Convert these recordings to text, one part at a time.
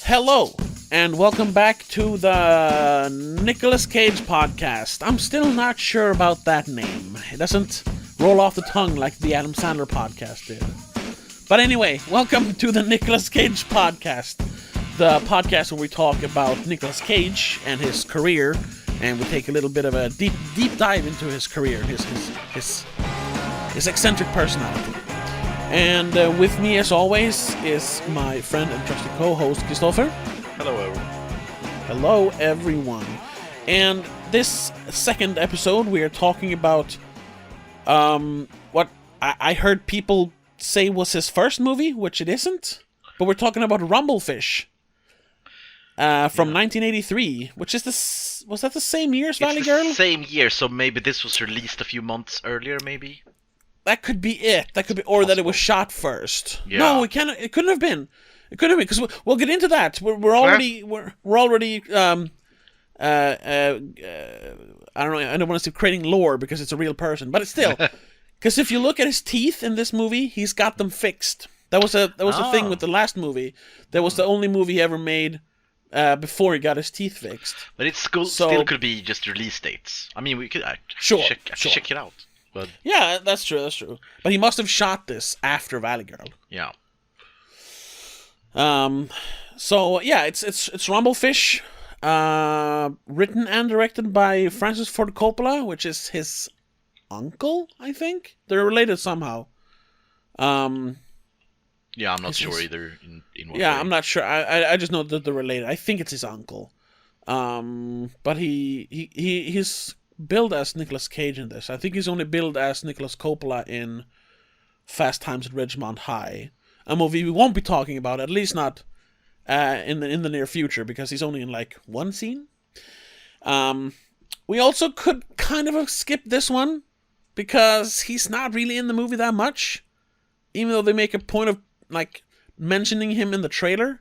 Hello, and welcome back to the Nicolas Cage podcast. I'm still not sure about that name. It doesn't roll off the tongue like the Adam Sandler podcast did. But anyway, welcome to the Nicolas Cage podcast. The podcast where we talk about Nicolas Cage and his career, and we take a little bit of a deep dive into his career, his eccentric personality. And with me, as always, is my friend and trusted co-host, Christopher. Hello, everyone. Hello, everyone. And this second episode, we are talking about what I heard people say was his first movie, which it isn't. But we're talking about Rumblefish from 1983, which is was that the same year as Valley Girl? It's the same year, so maybe this was released a few months earlier, maybe? That could be it. That could be, or that it was shot first. Yeah. No, it can't. It couldn't have been. It couldn't have been because we'll get into that. We're already. I don't know. I don't want to say creating lore because it's a real person, but it's still. Because if you look at his teeth in this movie, he's got them fixed. That was a thing with the last movie. That was the only movie he ever made before he got his teeth fixed. But it still could be just release dates. I mean, we could check it out. But yeah, that's true. But he must have shot this after Valley Girl. yeah. So yeah, it's Rumblefish, written and directed by Francis Ford Coppola, which is his uncle, I think. They're related somehow. Yeah, I'm not sure either. In what way. I'm not sure. I just know that they're related. I think it's his uncle. But he's billed as Nicolas Cage in this. I think he's only billed as Nicolas Coppola in Fast Times at Ridgemont High, a movie we won't be talking about, at least not in the near future, because he's only in like one scene. We also could kind of skip this one because he's not really in the movie that much, even though they make a point of like mentioning him in the trailer.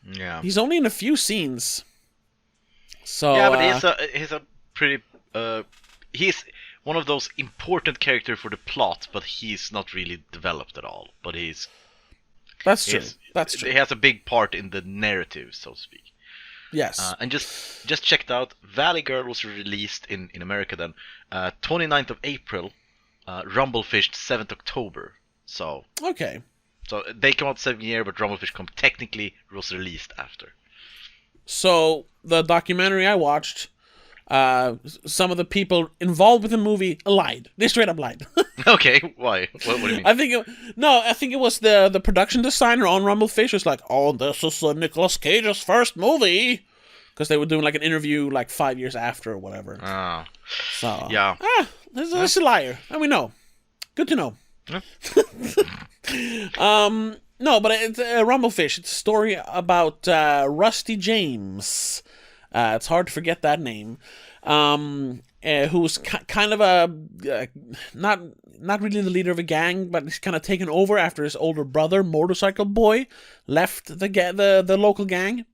Yeah, he's only in a few scenes. So yeah, but he's a pretty he's one of those important characters for the plot, but he's not really developed at all. But that's true. That's true. He has a big part in the narrative, so to speak. Yes. And just checked out, Valley Girl was released in America then 29th of April, Rumblefish 7th October. So okay. So they come out 7 year, but Rumblefish technically was released after. So the documentary I watched, some of the people involved with the movie lied. They straight up lied. Okay, why? What do you mean? I think it was the production designer on Rumblefish was like, "Oh, this is Nicolas Cage's first movie," because they were doing like an interview like 5 years after or whatever. Oh. So yeah, this is a liar, and we know. Good to know. Yeah. No, but it's Rumblefish. It's a story about Rusty James. It's hard to forget that name. Who's kind of a not really the leader of a gang, but he's kind of taken over after his older brother, Motorcycle Boy, left the local gang,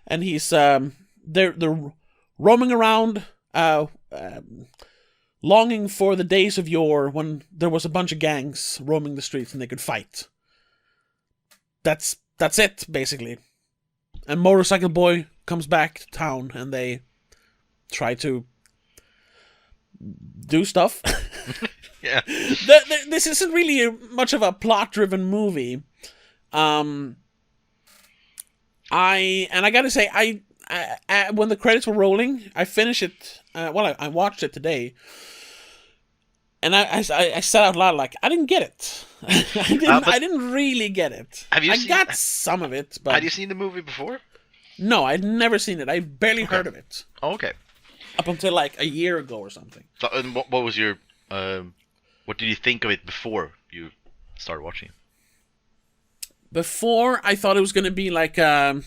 and he's they're roaming around, longing for the days of yore when there was a bunch of gangs roaming the streets and they could fight. That's it, basically. And Motorcycle Boy comes back to town and they try to do stuff. Yeah. This isn't really much of a plot-driven movie. I gotta say, I when the credits were rolling, I finished it. I watched it today. And I said out loud, like, I didn't get it. I didn't really get it. I got some of it, but... Had you seen the movie before? No, I'd never seen it. I barely heard of it. Oh, okay. Up until, like, a year ago or something. So, and what was your... what did you think of it before you started watching it? Before, I thought it was going to be, like, I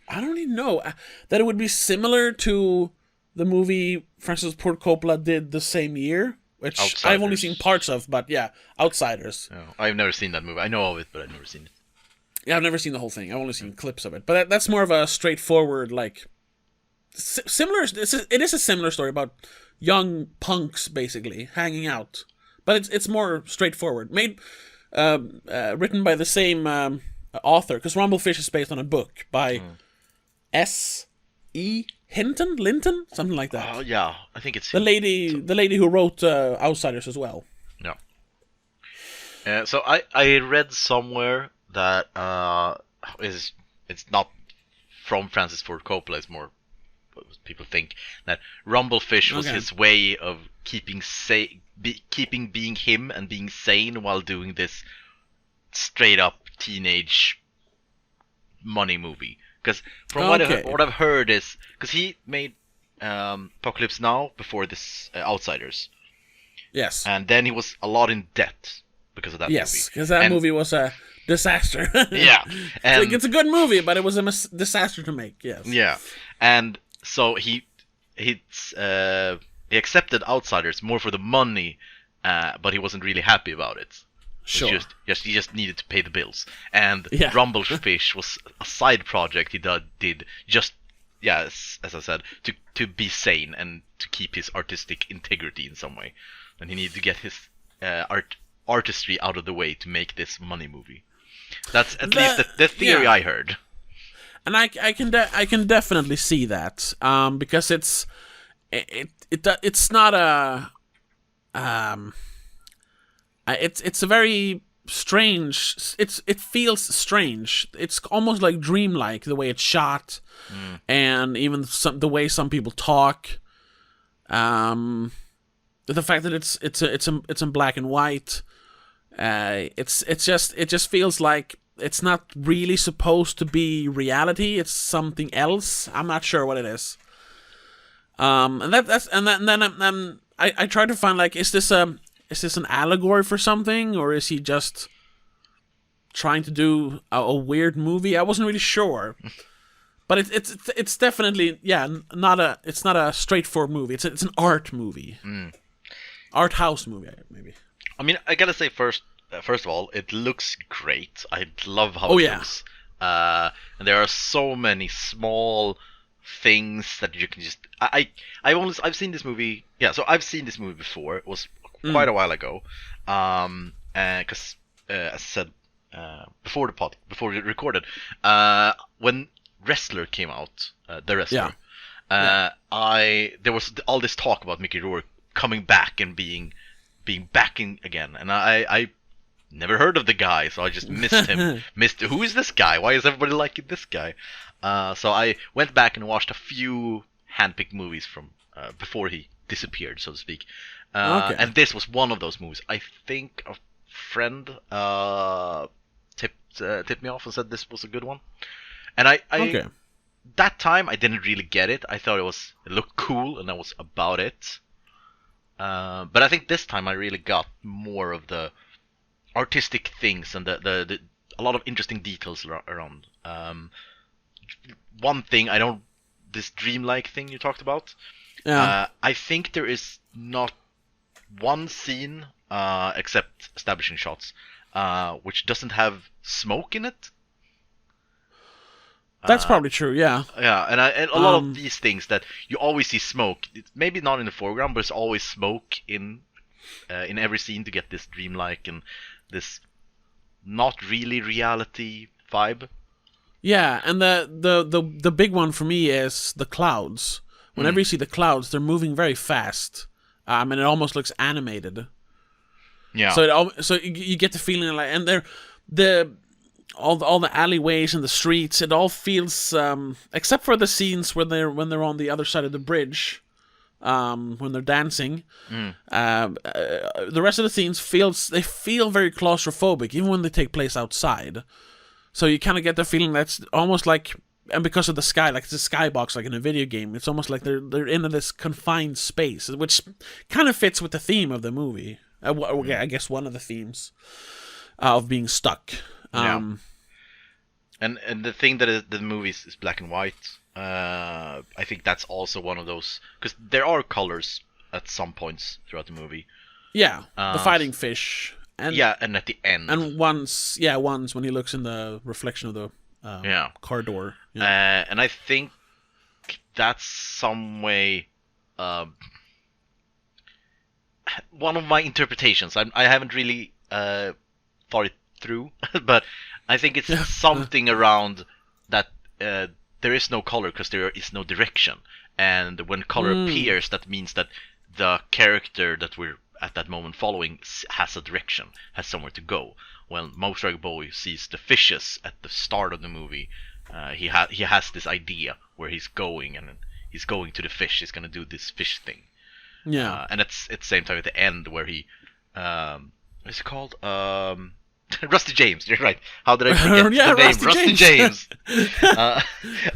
don't even know. That it would be similar to the movie Francis Ford Coppola did the same year. Which Outsiders. I've only seen parts of, but yeah, Outsiders. Oh, I've never seen that movie. I know of it, but I've never seen it. Yeah, I've never seen the whole thing. I've only seen clips of it. But that's more of a straightforward, like... Similar... It is a similar story about young punks, basically, hanging out. But it's more straightforward. Written by the same author, because Rumblefish is based on a book by S.E. Linton, something like that. Oh yeah, I think it's the lady who wrote Outsiders as well. Yeah. So I read somewhere that it's not from Francis Ford Coppola. It's more what people think that Rumblefish was his way of keeping being him and being sane while doing this straight up teenage money movie. Because from what I've heard is because he made Apocalypse Now before this Outsiders. Yes. And then he was a lot in debt because of that movie. Yes, because that movie was a disaster. Yeah. And it's a good movie, but it was a disaster to make, yes. Yeah. And so he accepted Outsiders more for the money, but he wasn't really happy about it. Sure. He just needed to pay the bills. And yeah. Rumblefish was a side project he did just, as I said, to be sane and to keep his artistic integrity in some way. And he needed to get his artistry out of the way to make this money movie. That's at least the theory I heard. And I can definitely see that because it's not a it's a very strange. It feels strange. It's almost like dreamlike the way it's shot, and even the way some people talk. The fact that it's in black and white. It just feels like it's not really supposed to be reality. It's something else. I'm not sure what it is. And then I try to find like, is this an allegory for something, or is he just trying to do a weird movie? I wasn't really sure, but it's definitely it's not a straightforward movie. It's an art movie, art house movie maybe. I mean, I gotta say first of all, it looks great. I love how it looks. And there are so many small things that you can just. I've seen this movie. Yeah, so I've seen this movie before. It was quite a while ago. Because as I said before we recorded, when Wrestler came out, The Wrestler, there was all this talk about Mickey Rourke coming back and being back in again, and I never heard of the guy, so I just missed him. Who is this guy? Why is everybody liking this guy? So I went back and watched a few handpicked movies from before he disappeared, so to speak. And this was one of those movies. I think a friend tipped me off and said this was a good one. And I that time I didn't really get it. I thought it looked cool, and that was about it. But I think this time I really got more of the artistic things and the a lot of interesting details around. One thing this dreamlike thing you talked about. Yeah. I think there is not one scene except establishing shots which doesn't have smoke in it. That's probably true, yeah. Yeah, and a lot of these things that you always see smoke. It's maybe not in the foreground, but it's always smoke in every scene to get this dreamlike and this not really reality vibe. Yeah, and the big one for me is the clouds. Whenever you see the clouds, they're moving very fast, and it almost looks animated. Yeah. So you get the feeling like, and all the alleyways and the streets, it all feels except for the scenes when they're on the other side of the bridge, when they're dancing. The rest of the scenes feel very claustrophobic, even when they take place outside. So you kind of get the feeling that's almost like, and because of the sky, like it's a skybox, like in a video game, it's almost like they're in this confined space, which kind of fits with the theme of the movie. I guess one of the themes of being stuck. And the thing that the movie is black and white. I think that's also one of those, because there are colors at some points throughout the movie. Yeah, the fighting fish. And at the end. And once when he looks in the reflection of the car door. Yeah. And I think that's some way one of my interpretations. I haven't really thought it through, but I think it's something around that there is no color because there is no direction, and when color appears, that means that the character that we're at that moment following has a direction, has somewhere to go. When Motorcycle Boy sees the fishes at the start of the movie, he has this idea where he's going, and he's going to the fish. He's gonna do this fish thing. Yeah, and it's the same time at the end where he, what's it called? Rusty James. You're right. How did I forget the name? Rusty James.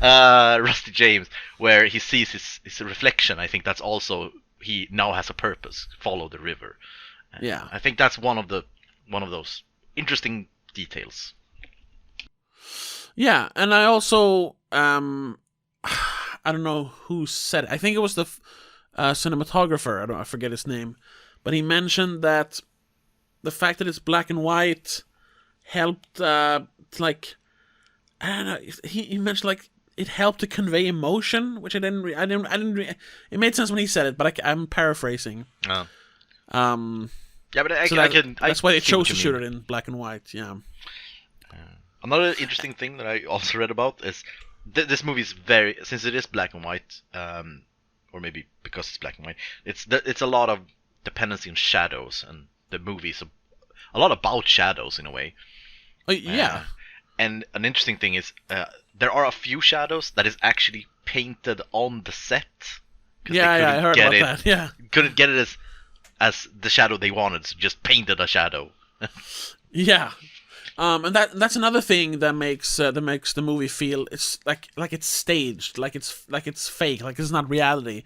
Rusty James, where he sees his reflection. I think that's also, he now has a purpose. Follow the river. Yeah. I think that's one of those interesting details. Yeah, and I also I don't know who said it. I think it was the cinematographer. I forget his name, but he mentioned that the fact that it's black and white helped, like, I don't know. He mentioned like it helped to convey emotion, which I didn't. It made sense when he said it, but I'm paraphrasing. Oh. Yeah, but that's why they chose to shoot it in black and white. Yeah. Another interesting thing that I also read about is this movie is since it is black and white, or maybe because it's black and white, it's a lot of dependency on shadows, and the movie is a lot about shadows in a way. Yeah. And an interesting thing is there are a few shadows that is actually painted on the set. Yeah, I heard about that. Yeah. Couldn't get it as the shadow they wanted, so just painted a shadow. Yeah. And that's another thing that makes the movie feel it's like it's staged, like it's fake, like it's not reality.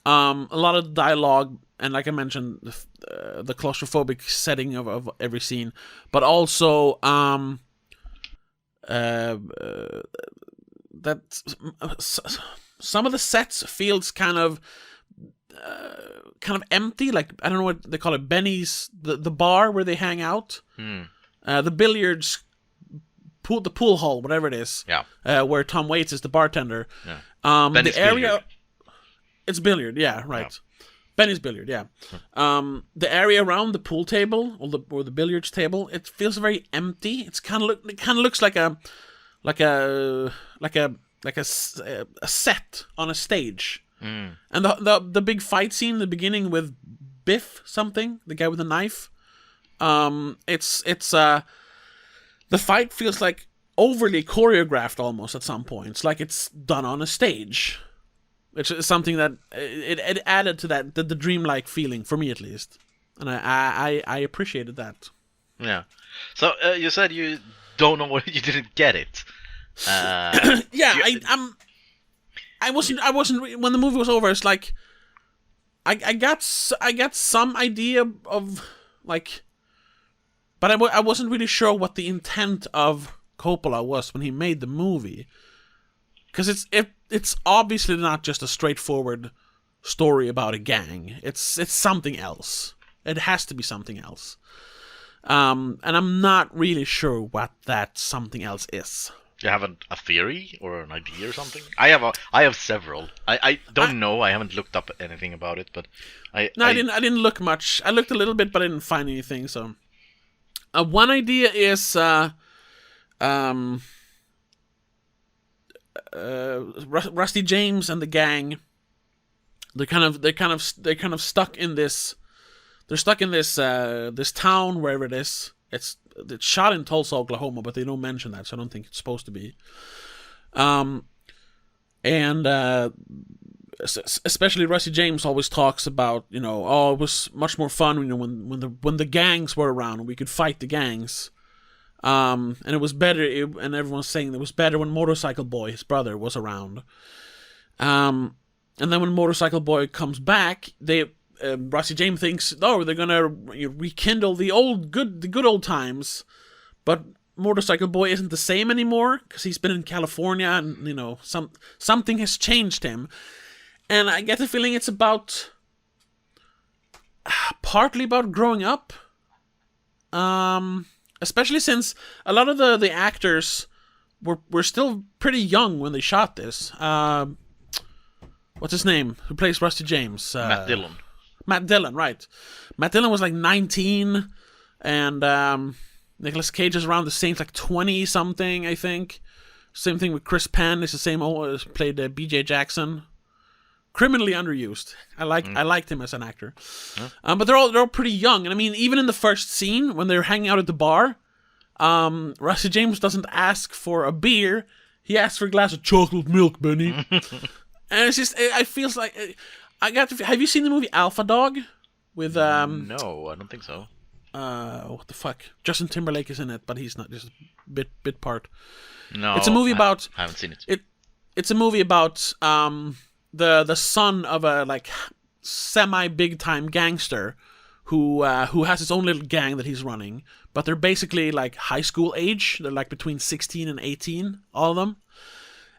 A lot of dialogue, and like I mentioned, the claustrophobic setting of every scene, but also that some of the sets feels kind of empty. Like, I don't know what they call it, Benny's, the bar where they hang out. The billiards pool, the pool hall, whatever it is. Yeah. Where Tom Waits is the bartender. Yeah. Benny's the area, billiard. It's billiard. Yeah, right. Yeah. Benny's billiard. Yeah. The area around the pool table or the billiards table, it feels very empty. It kind of looks like a set on a stage. And the big fight scene in the beginning with Biff something, the guy with the knife. The fight feels like overly choreographed almost at some points, like it's done on a stage, which is something that it added to that the dreamlike feeling for me at least, and I appreciaed that. Yeah. So you said you don't know what you didn't get it. Yeah, I wasn't when the movie was over. It's like I got some idea of like. But I wasn't really sure what the intent of Coppola was when he made the movie, because it's obviously not just a straightforward story about a gang. It's something else. It has to be something else, and I'm not really sure what that something else is. Do you have a theory or an idea or something? I have several. I don't know. I haven't looked up anything about it, but I didn't look much. I looked a little bit, but I didn't find anything. So. One idea is Rusty James and the gang. They're kind of stuck in this. They're stuck in this town, wherever it is. It's shot in Tulsa, Oklahoma, but they don't mention that, so I don't think it's supposed to be. Especially Rusty James always talks about, it was much more fun, when the gangs were around and we could fight the gangs. And it was better, and everyone's saying it was better when Motorcycle Boy, his brother, was around. And then when Motorcycle Boy comes back, Rusty James thinks, they're gonna rekindle the good old times, but Motorcycle Boy isn't the same anymore because he's been in California, and something has changed him. And I get the feeling it's partly about growing up. Especially since a lot of the actors were still pretty young when they shot this. What's his name? Who plays Rusty James? Matt Dillon. Matt Dillon, right. Matt Dillon was like 19, and Nicolas Cage is around the same, like 20 something, I think. Same thing with Chris Penn. It's the same old, played B.J. Jackson. Criminally underused. I liked him as an actor. Yeah. But they're all pretty young. And I mean, even in the first scene when they're hanging out at the bar, Rusty James doesn't ask for a beer. He asks for a glass of chocolate milk, Benny. And it's just, I feels like have you seen the movie Alpha Dog with No, I don't think so. What the fuck? Justin Timberlake is in it, but he's not, just a bit part. No, it's a movie about. I haven't seen it. It's a movie about the son of a like semi big time gangster who has his own little gang that he's running, but they're basically like high school age. They're like between 16 and 18, all of them,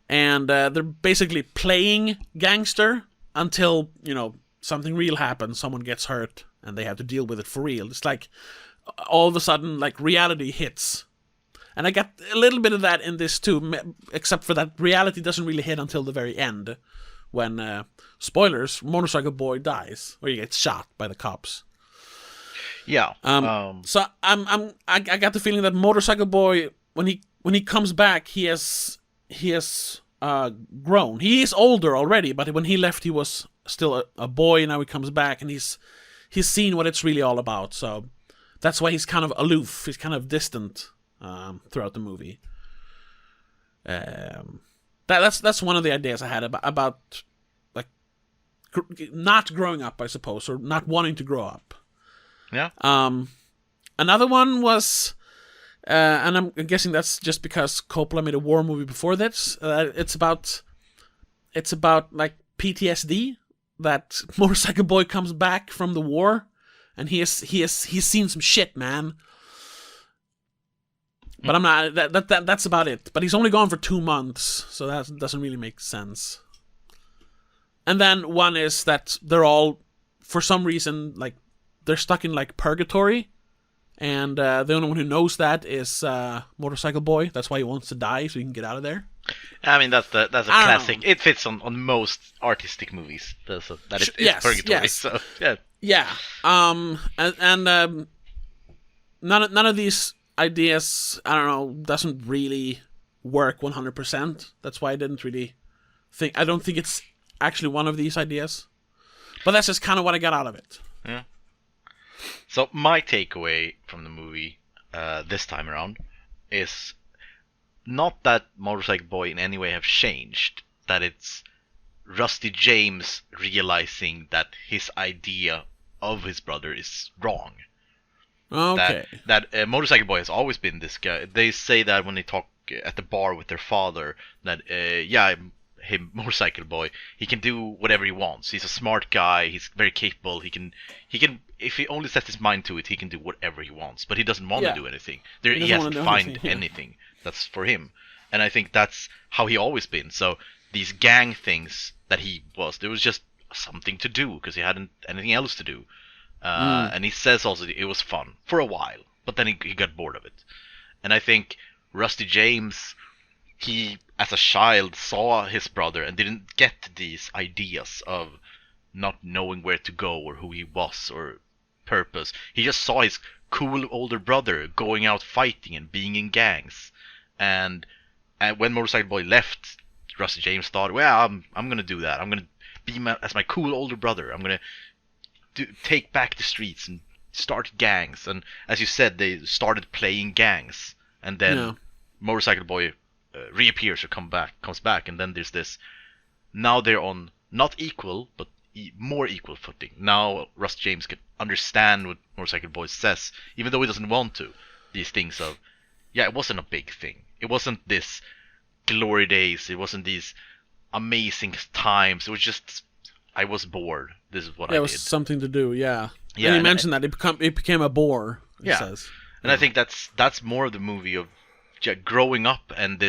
and they're basically playing gangster until something real happens. Someone gets hurt, and they have to deal with it for real. It's like all of a sudden, like reality hits. And I got a little bit of that in this too, except for that reality doesn't really hit until the very end, when spoilers, Motorcycle Boy dies or he gets shot by the cops. Yeah. So I got the feeling that Motorcycle Boy, when he comes back, he has grown. He is older already, but when he left, he was still a boy. Now he comes back, and he's seen what it's really all about. So that's why he's kind of aloof. He's kind of distant. Throughout the movie, that's one of the ideas I had about like not growing up, I suppose, or not wanting to grow up. Yeah. Another one was, and I'm guessing that's just because Coppola made a war movie before this. It's about like PTSD, that Motorcycle Boy comes back from the war, and he's seen some shit, man. But I'm not. That's about it. But he's only gone for 2 months, so that doesn't really make sense. And then one is that they're all, for some reason, like they're stuck in like purgatory, and the only one who knows that is Motorcycle Boy. That's why he wants to die, so he can get out of there. I mean, that's a classic. It fits on most artistic movies. That is purgatory. Yes. So yeah. Yeah. And none of these ideas, I don't know, doesn't really work 100%. That's why I didn't really think. I don't think it's actually one of these ideas. But that's just kind of what I got out of it. Yeah. So my takeaway from the movie this time around is not that Motorcycle Boy in any way have changed. That it's Rusty James realizing that his idea of his brother is wrong. Okay. That Motorcycle Boy has always been this guy. They say that when they talk at the bar with their father, that him, Motorcycle Boy, he can do whatever he wants. He's a smart guy. He's very capable. He can if he only sets his mind to it, he can do whatever he wants. But he doesn't want to do anything. He hasn't found anything that's for him. And I think that's how he always been. So these gang things that there was just something to do because he hadn't anything else to do. And he says also it was fun for a while, but then he got bored of it. And I think Rusty James, he as a child saw his brother and didn't get these ideas of not knowing where to go or who he was or purpose. He just saw his cool older brother going out fighting and being in gangs. And when Motorcycle Boy left, Rusty James thought, well, I'm gonna do that. I'm gonna be as my cool older brother. I'm gonna take back the streets and start gangs. And as you said, they started playing gangs, and then Motorcycle Boy reappears or comes back, and then there's this. Now they're on not equal but more equal footing. Now Russ James can understand what Motorcycle Boy says, even though he doesn't want to. These things of, it wasn't a big thing. It wasn't this glory days. It wasn't these amazing times. It was just, I was bored. This is what I did. It was something to do, yeah. Yeah. And he mentioned that it became a bore. He says. And I think that's more of the movie of growing up and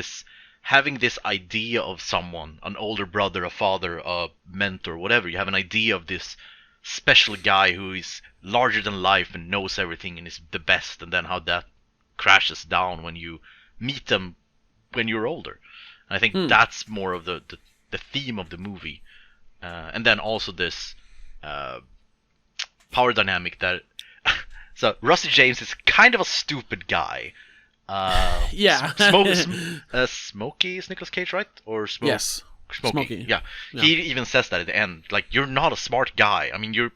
having this idea of someone, an older brother, a father, a mentor, whatever. You have an idea of this special guy who is larger than life and knows everything and is the best, and then how that crashes down when you meet them when you're older. And I think that's more of the theme of the movie. And then also this power dynamic that So Rusty James is kind of a stupid guy. Yeah. Smokey is Nicolas Cage, right? Or Smoke? Yes. Smokey. Yeah. He even says that at the end. Like, you're not a smart guy. I mean, you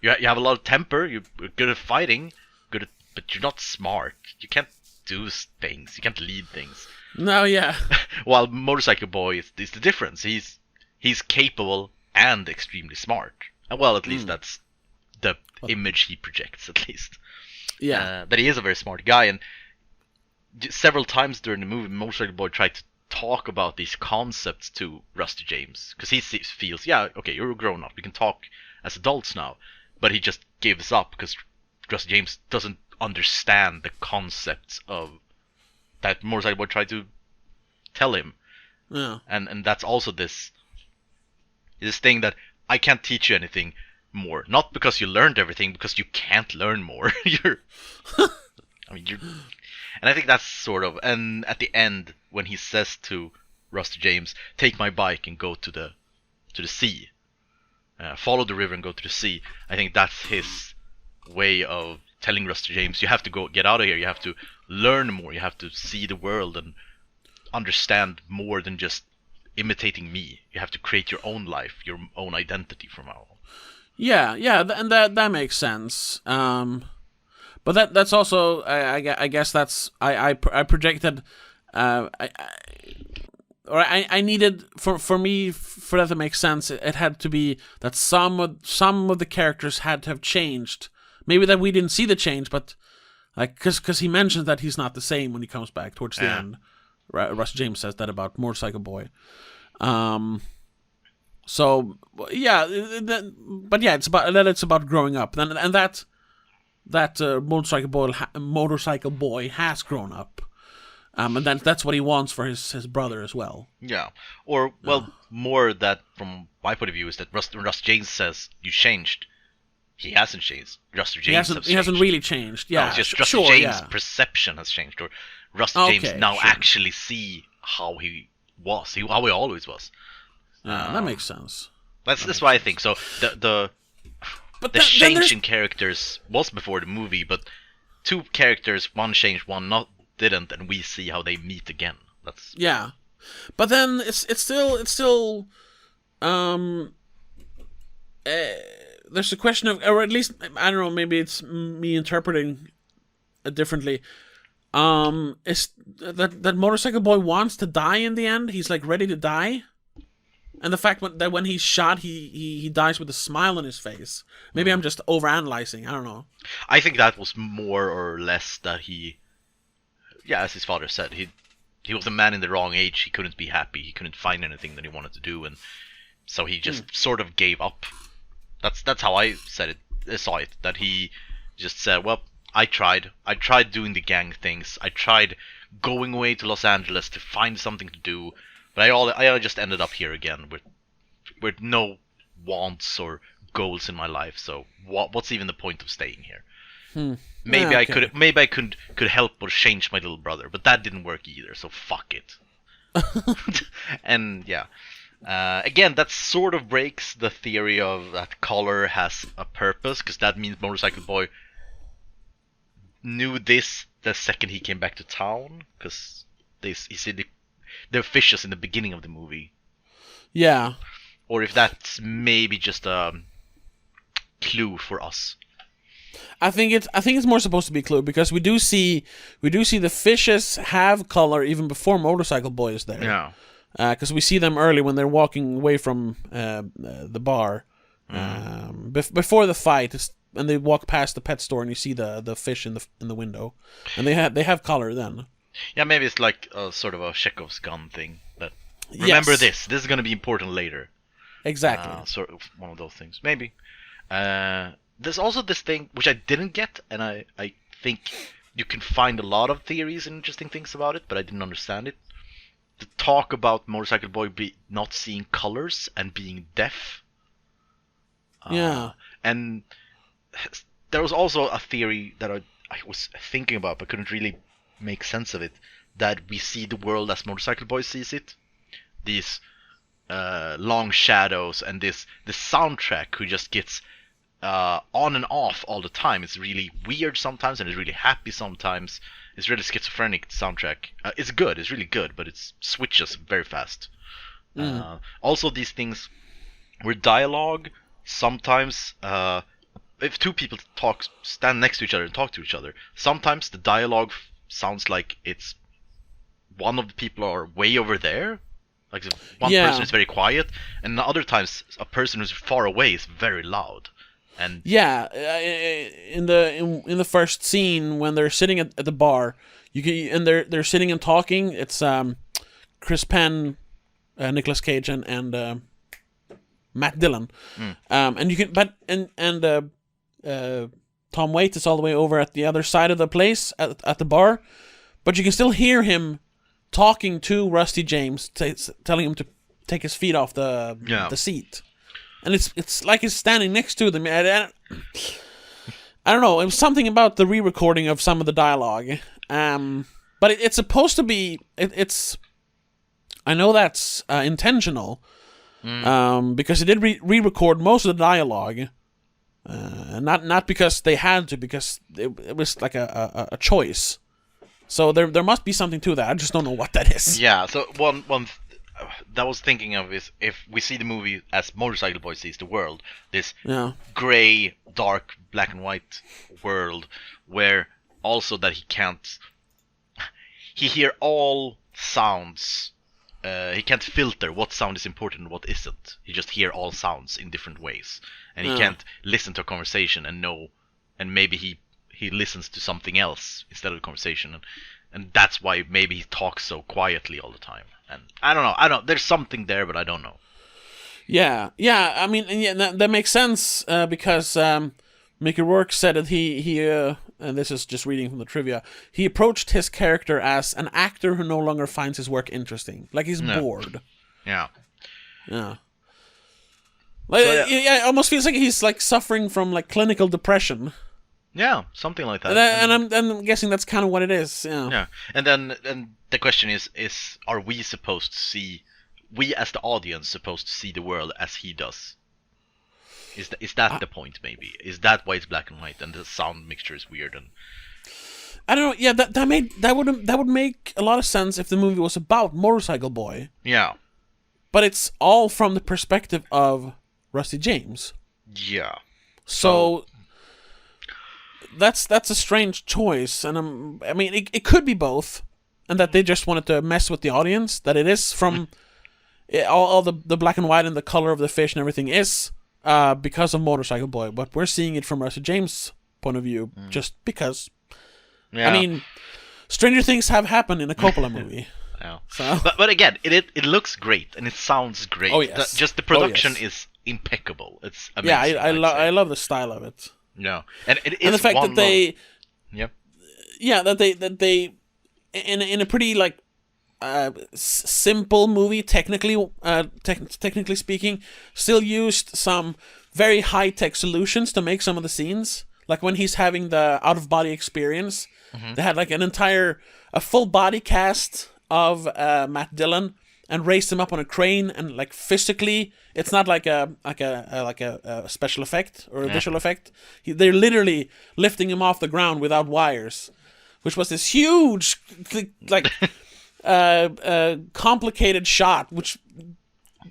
have a lot of temper. You're good at fighting, but you're not smart. You can't do things. You can't lead things. No, yeah. While Motorcycle Boy is the difference. He's capable and extremely smart. And well, at least that's the image he projects. At least. Yeah. That he is a very smart guy, and several times during the movie, Motorcycle Boy tried to talk about these concepts to Rusty James, because he feels, yeah, okay, you're a grown up, we can talk as adults now, but he just gives up because Rusty James doesn't understand the concepts of that Motorcycle Boy tried to tell him. Yeah. And that's also this thing that I can't teach you anything more, not because you learned everything, because you can't learn more. You're and I think that's sort of, and at the end when he says to Rusty James, take my bike and go to the sea, follow the river and go to the sea, I think that's his way of telling Rusty James, you have to get out of here, you have to learn more, you have to see the world and understand more than just imitating me. You have to create your own life, your own identity from now on. Yeah, and that makes sense. But that's also, I guess that's, I projected, I needed, for me, for that to make sense, it had to be that some of the characters had to have changed. Maybe that we didn't see the change, but like, because he mentions that he's not the same when he comes back towards the end. Russ James says that about Motorcycle Boy. So yeah, but yeah, it's about growing up, and that Motorcycle Boy has grown up, and that's what he wants for his brother as well. Yeah, or more that from my point of view is that Russ James says you changed. He hasn't changed. Rusty James he hasn't really changed. Yeah, no, it's just Rusty James' perception has changed, or Rusty James now actually see how he was, how he always was. That makes sense. That's why I think so. The change in characters was before the movie, but two characters, one changed, one didn't, and we see how they meet again. That's but then it's still there's a question of, or at least I don't know, maybe it's me interpreting it differently. Is that Motorcycle Boy wants to die in the end? He's like ready to die. And the fact that when he's shot, he dies with a smile on his face. Maybe I'm just overanalyzing. I don't know. I think that was more or less that as his father said, he was a man in the wrong age. He couldn't be happy. He couldn't find anything that he wanted to do, and so he just sort of gave up. That's how I saw it. That he just said, "Well, I tried doing the gang things. I tried going away to Los Angeles to find something to do." But I just ended up here again with no wants or goals in my life. So what's even the point of staying here? Maybe I could help or change my little brother, but that didn't work either. So fuck it. And yeah, again, that sort of breaks the theory of that color has a purpose, because that means Motorcycle Boy knew this the second he came back to town, because he said they're fishes in the beginning of the movie. Yeah. Or if that's maybe just a clue for us. I think it's more supposed to be a clue, because we do see the fishes have color even before Motorcycle Boy is there. Yeah. Because we see them early when they're walking away from the bar, before the fight, and they walk past the pet store, and you see the fish in the window, and they have color then. Yeah, maybe it's like a sort of a Chekhov's gun thing. That remember this is going to be important later. Exactly. Sort of one of those things. Maybe. There's also this thing which I didn't get, and I think you can find a lot of theories and interesting things about it, but I didn't understand it. The talk about Motorcycle Boy not seeing colors and being deaf. And there was also a theory that I was thinking about, but couldn't really make sense of it, that we see the world as Motorcycle Boy sees it. These long shadows and this soundtrack who just gets on and off all the time. It's really weird sometimes, and it's really happy sometimes. It's really schizophrenic soundtrack. It's good. It's really good, but it switches very fast. Also, these things where dialogue sometimes, if two people stand next to each other and talk to each other, sometimes the dialogue sounds like it's one of the people are way over there. Like one person is very quiet, and other times a person who's far away is very loud. And in the first scene when they're sitting at the bar, they're sitting and talking. It's Chris Penn, Nicolas Cage, and Matt Dillon. And you can Tom Waits is all the way over at the other side of the place at the bar, but you can still hear him talking to Rusty James, telling him to take his feet off the seat, and it's like he's standing next to them. I don't know. It was something about the re-recording of some of the dialogue, but it's supposed to be. It's. I know that's intentional, because he did re-record most of the dialogue, not because they had to, because it was like a choice. So there must be something to that. I just don't know what that is. Yeah. So one that I was thinking of is if we see the movie as Motorcycle Boy sees the world, this gray, dark, black and white world, where also that he hear all sounds. He can't filter what sound is important and what isn't. He just hear all sounds in different ways, and he can't listen to a conversation and know. And maybe he listens to something else instead of the conversation, and that's why maybe he talks so quietly all the time. And I don't know. There's something there, but I don't know. Yeah. I mean, that makes sense because Mickey Rourke said that he and this is just reading from the trivia, he approached his character as an actor who no longer finds his work interesting, like he's bored. Yeah. Like, it almost feels like he's like suffering from like clinical depression. Yeah, something like that. And I'm guessing that's kind of what it is. Yeah. And then the question is are we supposed to see, we as the audience supposed to see the world as he does? Is that the point? Maybe is that why it's black and white and the sound mixture is weird? And I don't know. Yeah, that would make a lot of sense if the movie was about Motorcycle Boy. Yeah. But it's all from the perspective of Rusty James. Yeah. So that's a strange choice, and I mean it could be both, and that they just wanted to mess with the audience. That it is from all the black and white and the color of the fish and everything is because of Motorcycle Boy, but we're seeing it from Rusty James' point of view just because. Yeah. I mean, stranger things have happened in a Coppola movie. Yeah. So. But again, it looks great and it sounds great. Oh yes. Just the production is impeccable. It's amazing. Yeah, I love the style of it. No, and it is, and the fact that they, that they, in a pretty like simple movie, technically speaking, still used some very high tech solutions to make some of the scenes. Like when he's having the out of body experience, they had like a full body cast of Matt Dillon and raised him up on a crane, and like physically, it's not like a special effect or a visual effect. They're literally lifting him off the ground without wires, which was this huge, like, complicated shot, which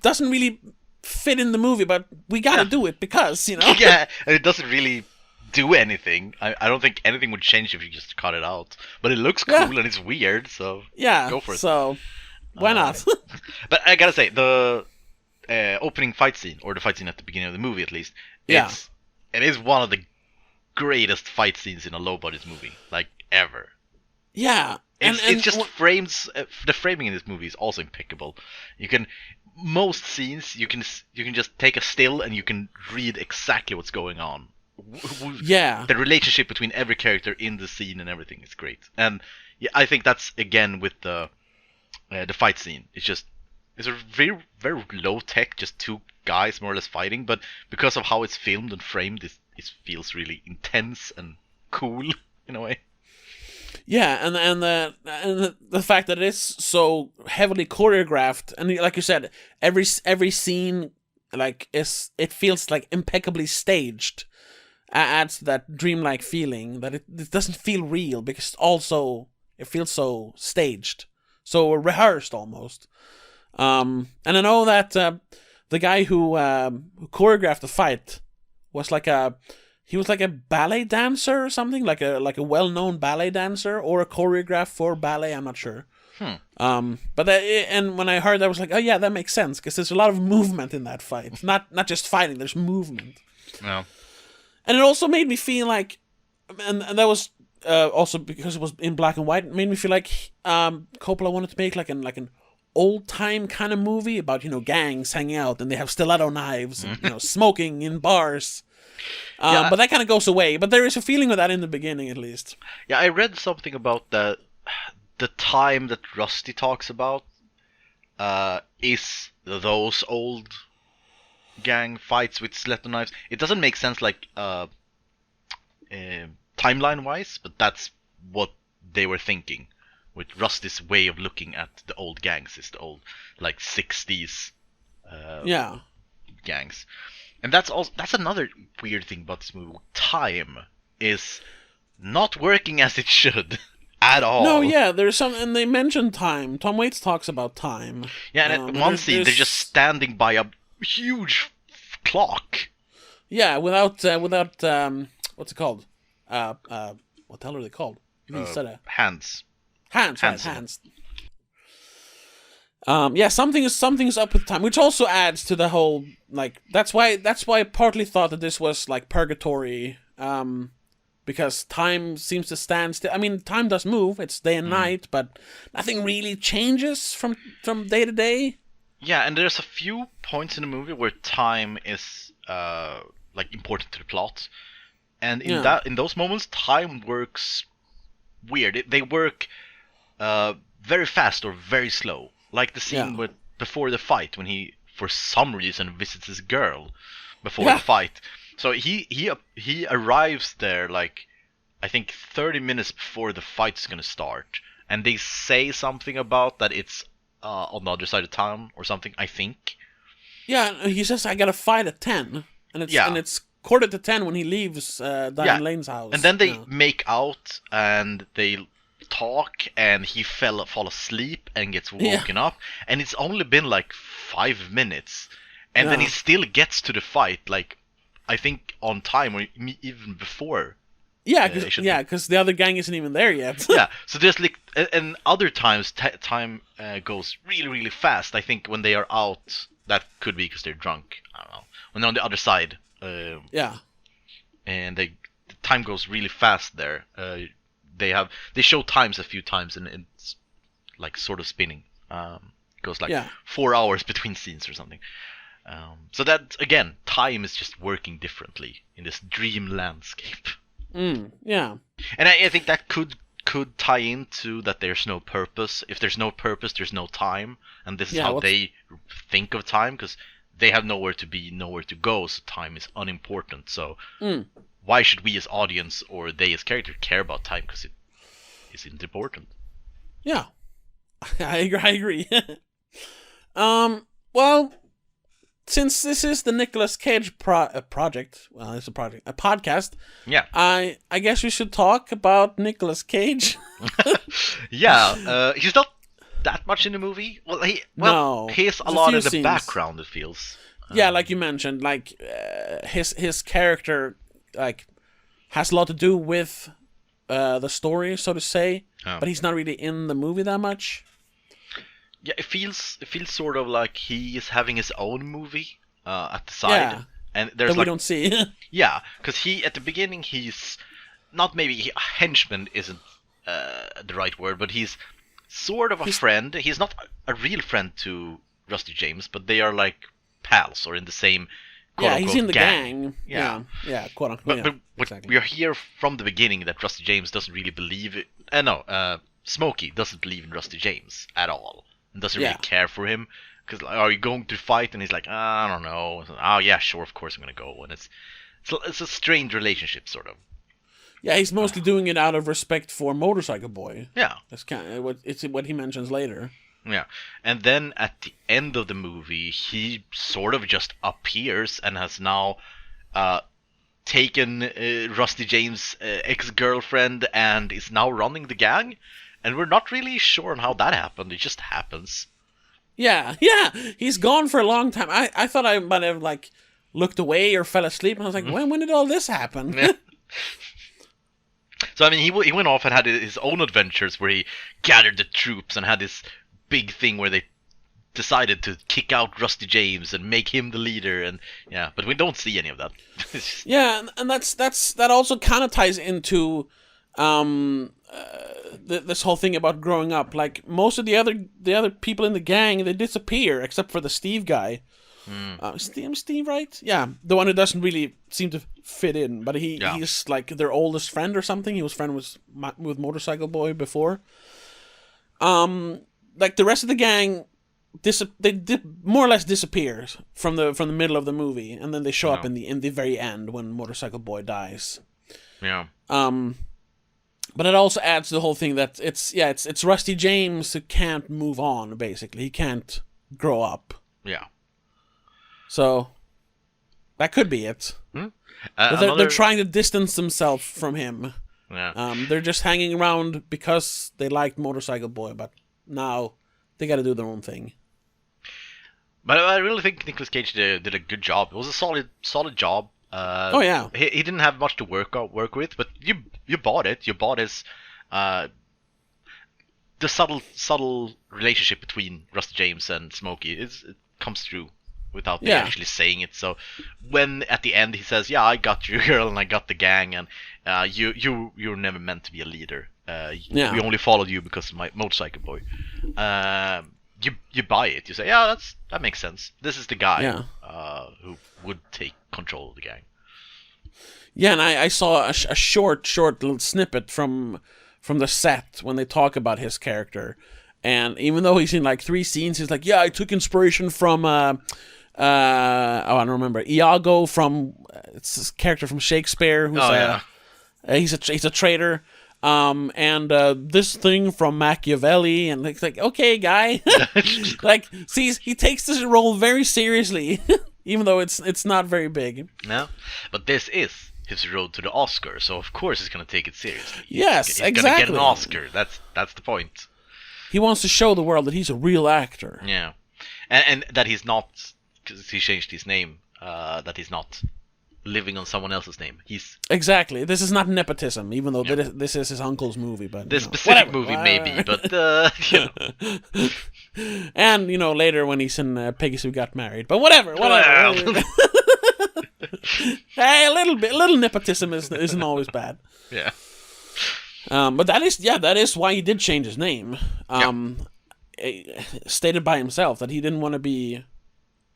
doesn't really fit in the movie, but we gotta do it because, you know. Yeah, and it doesn't really do anything. I don't think anything would change if you just cut it out. But it looks cool and it's weird, so go for it. So why not? But I gotta say, the opening fight scene, or the fight scene at the beginning of the movie at least, it is one of the greatest fight scenes in a low-budget movie, like, ever. Yeah. It's just frames. The framing in this movie is also impeccable. Most scenes, you can just take a still and you can read exactly what's going on. Yeah. The relationship between every character in the scene and everything is great. And yeah, I think that's again with the fight scene. It's a very, very low tech, just two guys more or less fighting, but because of how it's filmed and framed, it feels really intense and cool in a way. Yeah, and the fact that it is so heavily choreographed, and like you said, every scene like it feels like impeccably staged. Adds to that dreamlike feeling that it doesn't feel real because also it feels so staged, so rehearsed almost. And I know that the guy who choreographed the fight was like a ballet dancer or something, like a well-known ballet dancer or a choreographer for ballet. I'm not sure. But and when I heard that, I was like, oh yeah, that makes sense because there's a lot of movement in that fight. Not just fighting. There's movement. Yeah. And it also made me feel like, and that was also because it was in black and white. It made me feel like Coppola wanted to make like an old time kind of movie about gangs hanging out and they have stiletto knives and smoking in bars. But that kind of goes away. But there is a feeling of that in the beginning, at least. Yeah, I read something about the time that Rusty talks about is those old gang fights with stiletto knives. It doesn't make sense, like timeline-wise, but that's what they were thinking. With Rusty's way of looking at the old gangs is the old, like 60s gangs. And that's another weird thing about this movie. Time is not working as it should at all. No, yeah, there's some, and they mention time. Tom Waits talks about time. Yeah, and at one scene they're just standing by a huge clock. Yeah, without what's it called? What the hell are they called? Hands. Hands. Yeah, something's up with time, which also adds to the whole, like, that's why I partly thought that this was like purgatory, because time seems to stand still. I mean, time does move; it's day and night, but nothing really changes from day to day. Yeah, and there's a few points in the movie where time is like important to the plot, and in those moments, time works weird. They work very fast or very slow. Like the scene before the fight when he, for some reason, visits his girl before the fight. So he arrives there like, I think 30 minutes before the fight's gonna start, and they say something about that it's on the other side of town or something, I think. Yeah, he says I got a fight at 10, and it's quarter to 10 when he leaves Diane Lane's house. And then they make out and they talk, and he fall asleep and gets woken up, and it's only been like 5 minutes, and then he still gets to the fight, like I think on time or even before. Yeah, because the other gang isn't even there yet. Yeah, so there's like, and other times time goes really, really fast. I think when they are out, that could be because they're drunk. I don't know. When they're on the other side, and the time goes really fast there. They show times a few times, and it's like sort of spinning. Goes like 4 hours between scenes or something. So that, again, time is just working differently in this dream landscape. Yeah. And I think that could tie into that there's no purpose. If there's no purpose, there's no time. And this is how they think of time, because they have nowhere to be, nowhere to go, so time is unimportant. So why should we as audience, or they as character, care about time? Because it isn't important. Yeah. I agree. Well, since this is the Nicolas Cage project, well, it's a podcast. Yeah. I guess we should talk about Nicolas Cage. Yeah, he's not that much in the movie. He's a lot in the background, it feels. Yeah, like you mentioned, like his character like has a lot to do with the story, so to say, but he's not really in the movie that much. Yeah, it feels sort of like he is having his own movie at the side, and there's that we don't see. Yeah, because at the beginning he's not, maybe henchman isn't the right word, but he's sort of a friend. He's not a real friend to Rusty James, but they are like pals or in the same quote-unquote he's in the gang. Yeah, quote unquote. But exactly. We are here from the beginning that Rusty James doesn't really believe it. Smokey doesn't believe in Rusty James at all. And doesn't really care for him, because like, are you going to fight? And he's like, I don't know. Oh yeah, sure, of course I'm gonna go. And it's a strange relationship, sort of. Yeah, he's mostly doing it out of respect for Motorcycle Boy. Yeah, that's kind of what he mentions later. Yeah, and then at the end of the movie, he sort of just appears and has now taken Rusty James' ex-girlfriend and is now running the gang. And we're not really sure on how that happened. It just happens. Yeah, he's gone for a long time. I thought I might have like looked away or fell asleep, and I was like, when did all this happen? Yeah. So I mean, he went off and had his own adventures where he gathered the troops and had this big thing where they decided to kick out Rusty James and make him the leader, and yeah, but we don't see any of that. Yeah, and that also kind of ties into this whole thing about growing up. Like most of the other people in the gang, they disappear except for the Steve guy. Steve, right? Yeah, the one who doesn't really seem to fit in, but he's like their oldest friend or something. He was friend with Motorcycle Boy before. Like the rest of the gang, more or less disappear from the middle of the movie, and then they show up in the very end when Motorcycle Boy dies. Yeah. But it also adds to the whole thing that it's Rusty James who can't move on. Basically, he can't grow up. Yeah. So that could be it. They're trying to distance themselves from him. Yeah. They're just hanging around because they liked Motorcycle Boy, but now they got to do their own thing. But I really think Nicolas Cage did a good job. It was a solid job. Oh yeah. He didn't have much to work with, but you bought it. You bought his the subtle relationship between Rusty James and Smokey. It comes through without me actually saying it. So when at the end he says, "Yeah, I got your girl and I got the gang, and you're never meant to be a leader. We only followed you because of my Motorcycle Boy." You buy it. You say, "Yeah, that makes sense. This is the guy who would take control of the gang." Yeah, and I saw a short little snippet from the set when they talk about his character, and even though he's in like 3 scenes, he's like, "Yeah, I took inspiration from I don't remember, Iago from it's this character from Shakespeare who's he's a traitor." And this thing from Machiavelli, and it's like, okay, guy, like, see, he takes this role very seriously, even though it's not very big. No, but this is his road to the Oscar, so of course he's gonna take it seriously. Yes, he's exactly. Gonna get an Oscar. That's the point. He wants to show the world that he's a real actor. Yeah, and that he's not, because he changed his name. That he's not living on someone else's name. He's exactly. This is not nepotism, even though this is his uncle's movie. But this specific movie, maybe, but you know. And later when he's in Peggy Sue Got Married, but whatever. Hey, a little nepotism isn't always bad. Yeah. But that is why he did change his name. Stated by himself that he didn't want to be.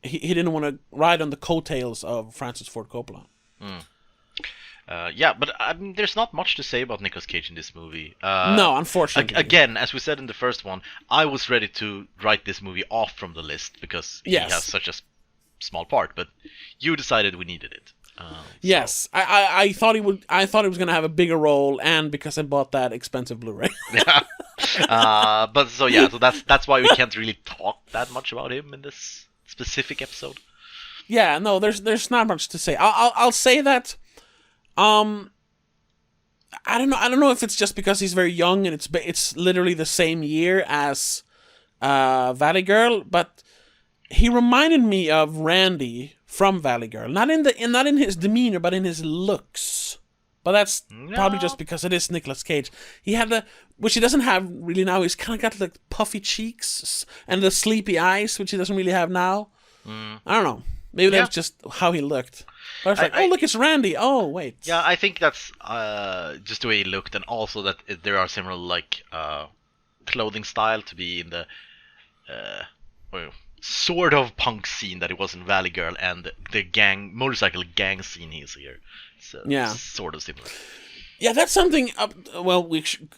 He didn't want to ride on the coattails of Francis Ford Coppola. But I mean, there's not much to say about Nicolas Cage in this movie. No, unfortunately. Again, as we said in the first one, I was ready to write this movie off from the list because he has such a small part. But you decided we needed it. Yes, I thought he would. I thought he was going to have a bigger role, and because I bought that expensive Blu-ray. Yeah. So that's why we can't really talk that much about him in this specific episode. Yeah, no, there's not much to say. I'll say that. I don't know if it's just because he's very young and it's literally the same year as Valley Girl, but he reminded me of Randy from Valley Girl. Not in his demeanor, but in his looks. But that's probably just because it is Nicolas Cage. He had which he doesn't have really now. He's kind of got like puffy cheeks and the sleepy eyes, which he doesn't really have now. I don't know. Maybe that's just how he looked. But I was like, look, it's Randy. Oh, wait. Yeah, I think that's just the way he looked, and also that there are similar clothing style to be in the sort of punk scene that it was in Valley Girl, and the motorcycle gang scene he's here. So sort of similar. Yeah, that's something. That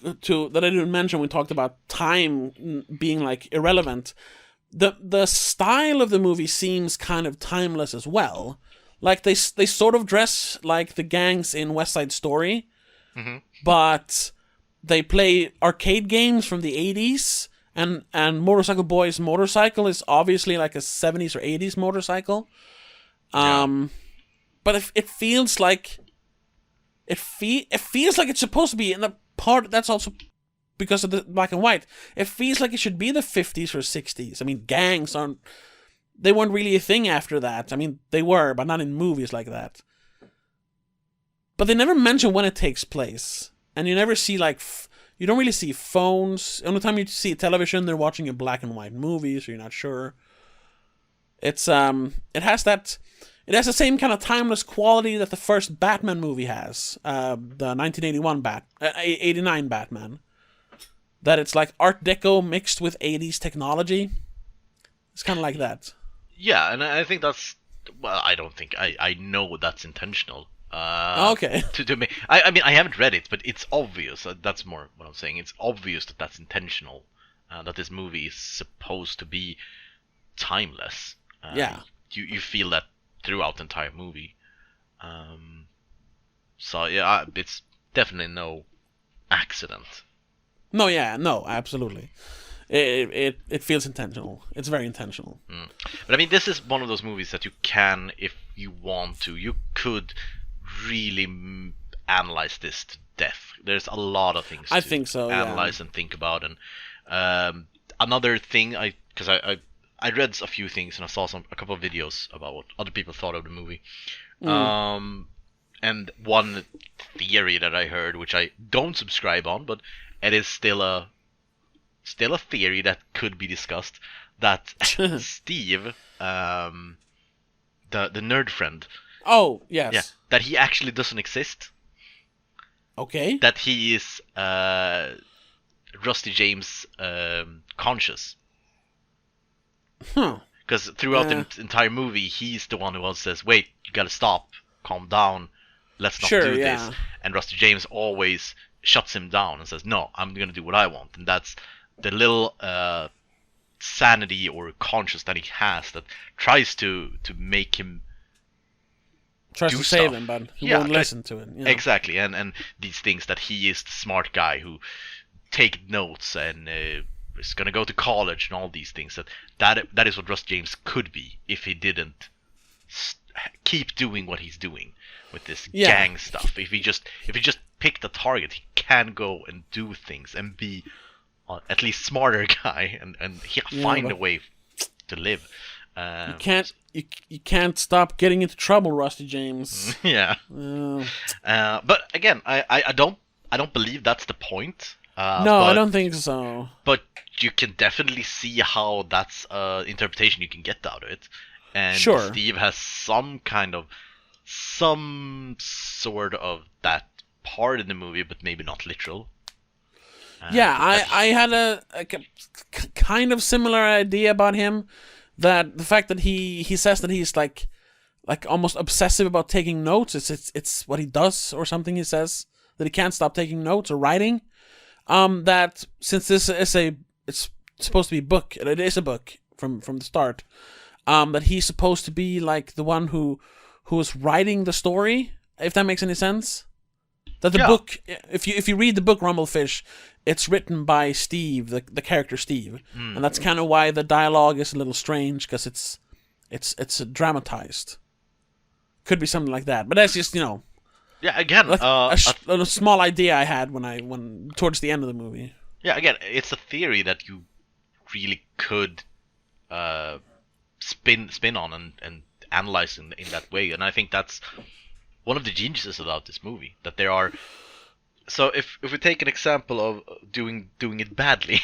I didn't mention. We talked about time being like irrelevant. The style of the movie seems kind of timeless as well. Like they sort of dress like the gangs in West Side Story, but they play arcade games from the 80s, and Motorcycle Boy's motorcycle is obviously like a 70s or 80s motorcycle. But it feels like it feels like it's supposed to be in the part that's also because of the black and white. It feels like it should be the 50s or 60s. I mean, gangs they weren't really a thing after that. I mean, they were, but not in movies like that. But they never mention when it takes place. And you never see, like, you don't really see phones. The only time you see television, they're watching a black and white movie, so you're not sure. It has the same kind of timeless quality that the first Batman movie has. The 1981 89 Batman. That it's like Art Deco mixed with 80s technology. It's kind of like that. Yeah, and I think that's... Well, I don't think... I know that's intentional. Okay. To me, I mean, I haven't read it, but it's obvious. That's more what I'm saying. It's obvious that that's intentional. That this movie is supposed to be timeless. Yeah. You feel that throughout the entire movie. So yeah, it's definitely no accident. No, absolutely. It feels intentional. It's very intentional. But I mean, this is one of those movies that you can, if you want to, you could really analyze this to death. There's a lot of things I to think so, analyze and think about. And another thing, because I read a few things and I saw a couple of videos about what other people thought of the movie. And one theory that I heard, which I don't subscribe on, but it is still a theory that could be discussed, that Steve, the nerd friend. Oh, yes. Yeah, that he actually doesn't exist. Okay. That he is Rusty James conscious. Huh. Because throughout the entire movie, he's the one who always says, "Wait, you gotta stop, calm down, let's not do this." And Rusty James always shuts him down and says, "No, I'm gonna do what I want." And that's the little sanity or conscience that he has that tries to make him tries to save him, but he won't listen to it. Exactly, and these things that he is the smart guy who take notes and is gonna go to college and all these things. That is what Russ James could be if he didn't keep doing what he's doing with this gang stuff. If he just picked a target, he can go and do things and be at least smarter guy and find a way to live. You can't stop getting into trouble, Rusty James. Yeah. But again, I don't believe that's the point. I don't think so. But you can definitely see how that's interpretation you can get out of it. And sure. Steve has some sort of that part in the movie, but maybe not literal. I had a kind of similar idea about him. That the fact that he says that he's like almost obsessive about taking notes. It's what he does or something. He says that he can't stop taking notes or writing. That since this is it's supposed to be a book, and it is a book from the start. That he's supposed to be like the one who is writing the story. If that makes any sense. That the book, if you read the book Rumblefish, it's written by Steve, the character Steve, and that's kind of why the dialogue is a little strange because it's dramatized. Could be something like that, but that's just Yeah, again, a small idea I had when towards the end of the movie. Yeah, again, it's a theory that you really could spin on and analyze in that way, and I think that's one of the geniuses about this movie, that there are. So if we take an example of doing it badly,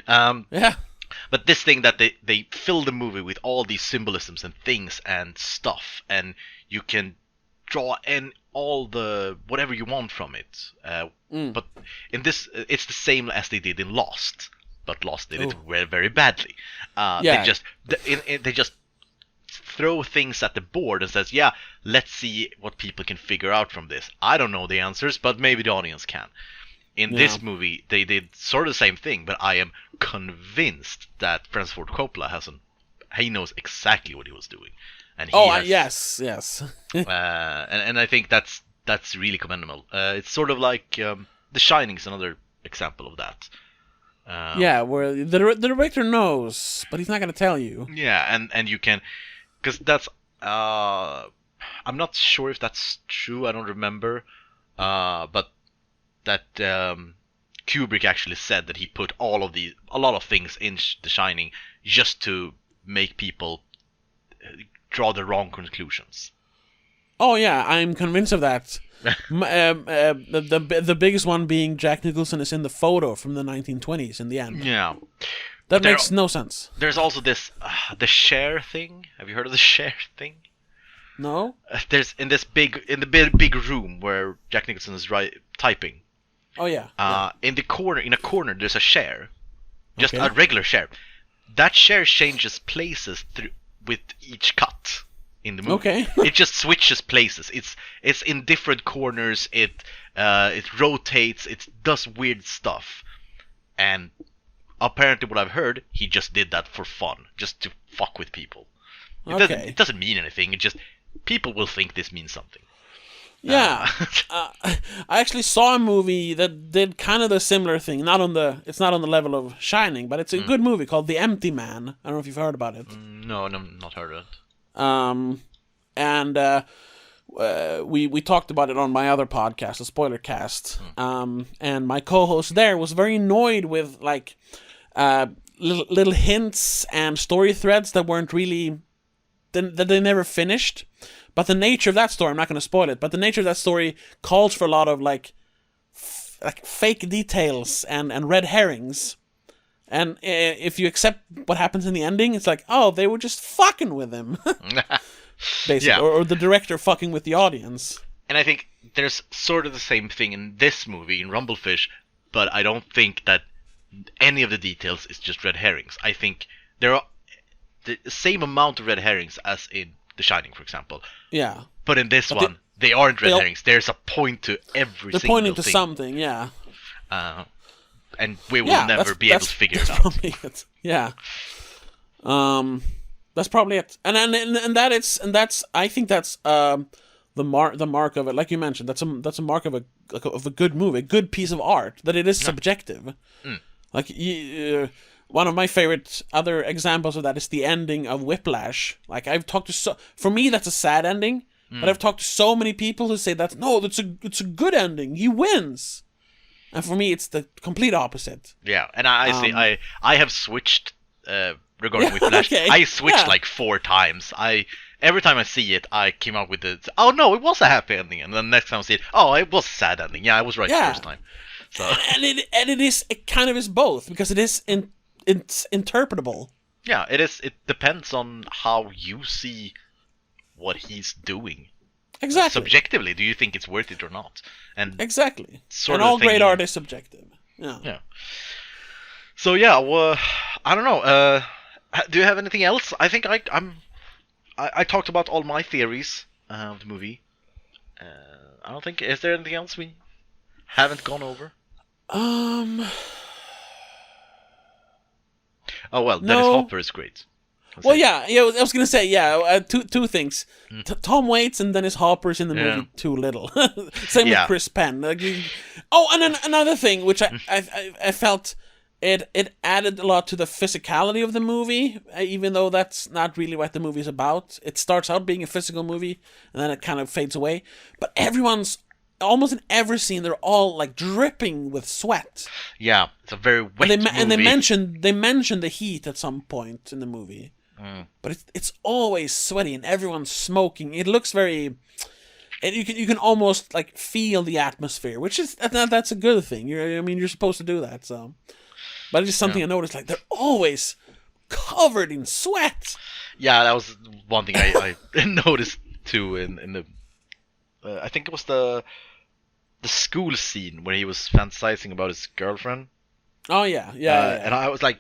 but this thing that they fill the movie with all these symbolisms and things and stuff, and you can draw in all the whatever you want from it. But in this, it's the same as they did in Lost, but Lost did it very, very badly. They just throw things at the board and says, "Yeah, let's see what people can figure out from this. I don't know the answers, but maybe the audience can." In this movie, they did sort of the same thing, but I am convinced that Francis Ford Coppola he knows exactly what he was doing, and yes. And I think that's really commendable. It's sort of like The Shining is another example of that. Yeah, where the director knows, but he's not going to tell you. Yeah, and you can, because that's I'm not sure if that's true. I don't remember, but that Kubrick actually said that he put a lot of things in The Shining just to make people draw the wrong conclusions. Oh yeah, I'm convinced of that. The biggest one being Jack Nicholson is in the photo from the 1920s in the end. Yeah. That makes no sense. There's also this the share thing. Have you heard of the share thing? No. There's in the big room where Jack Nicholson is typing. Oh yeah. In a corner, there's a share, just a regular share. That share changes places with each cut in the movie. Okay. It just switches places. It's in different corners. It rotates. It does weird stuff, and apparently, what I've heard, he just did that for fun, just to fuck with people. It doesn't mean anything. It just people will think this means something. Yeah, I actually saw a movie that did kind of the similar thing. It's not on the level of Shining, but it's a good movie called The Empty Man. I don't know if you've heard about it. No, not heard of it. We talked about it on my other podcast, the Spoiler Cast. And my co-host there was very annoyed with like little hints and story threads that weren't really that they never finished. But the nature of that story, I'm not going to spoil it, but the nature of that story calls for a lot of like fake details and red herrings. And if you accept what happens in the ending, it's like, oh, they were just fucking with him. Basically, yeah. or the director fucking with the audience. And I think there's sort of the same thing in this movie, in Rumblefish, but I don't think that any of the details is just red herrings. I think there are the same amount of red herrings as in The Shining, for example. Yeah. But in this one, they aren't red herrings. There's a point to every single thing. They're pointing to something, yeah. And we will never be able to figure it out. Probably it. Yeah. That's probably it. And that's I think that's the mark of it. Like you mentioned, that's a mark of a good movie, a good piece of art. That it is subjective. Like one of my favorite other examples of that is the ending of Whiplash. Like I've talked to for me that's a sad ending, but I've talked to so many people who say that it's a good ending. He wins. And for me, it's the complete opposite. Yeah, and I have switched regarding Whiplash. Okay. I switched like 4 times. Every time I see it, I came out with oh no, it was a happy ending, and then next time I see it, oh, it was a sad ending. Yeah, I was right the first time. So it kind of is both because it is it's interpretable. Yeah, it is. It depends on how you see what he's doing. Exactly. Subjectively, do you think it's worth it or not? And exactly. And all great art is subjective. Yeah. Yeah. So yeah, well, I don't know. Do you have anything else? I think I talked about all my theories of the movie. I don't think. Is there anything else we haven't gone over? Oh well, Dennis Hopper is great. Well, yeah, I was gonna say, two things. Tom Waits and Dennis Hopper's in the movie too little. Same with Chris Penn. And then another thing, which I felt it added a lot to the physicality of the movie, even though that's not really what the movie's about. It starts out being a physical movie, and then it kind of fades away. But everyone's almost in every scene, they're all like dripping with sweat. Yeah, it's a very wet movie. And they mention the heat at some point in the movie. But it's always sweaty and everyone's smoking. It looks very. You can almost like feel the atmosphere, which is that's a good thing. You're supposed to do that. So, but it's just something I noticed. Like they're always covered in sweat. Yeah, that was one thing I noticed too in the. I think it was the school scene where he was fantasizing about his girlfriend. Oh yeah. And I was like.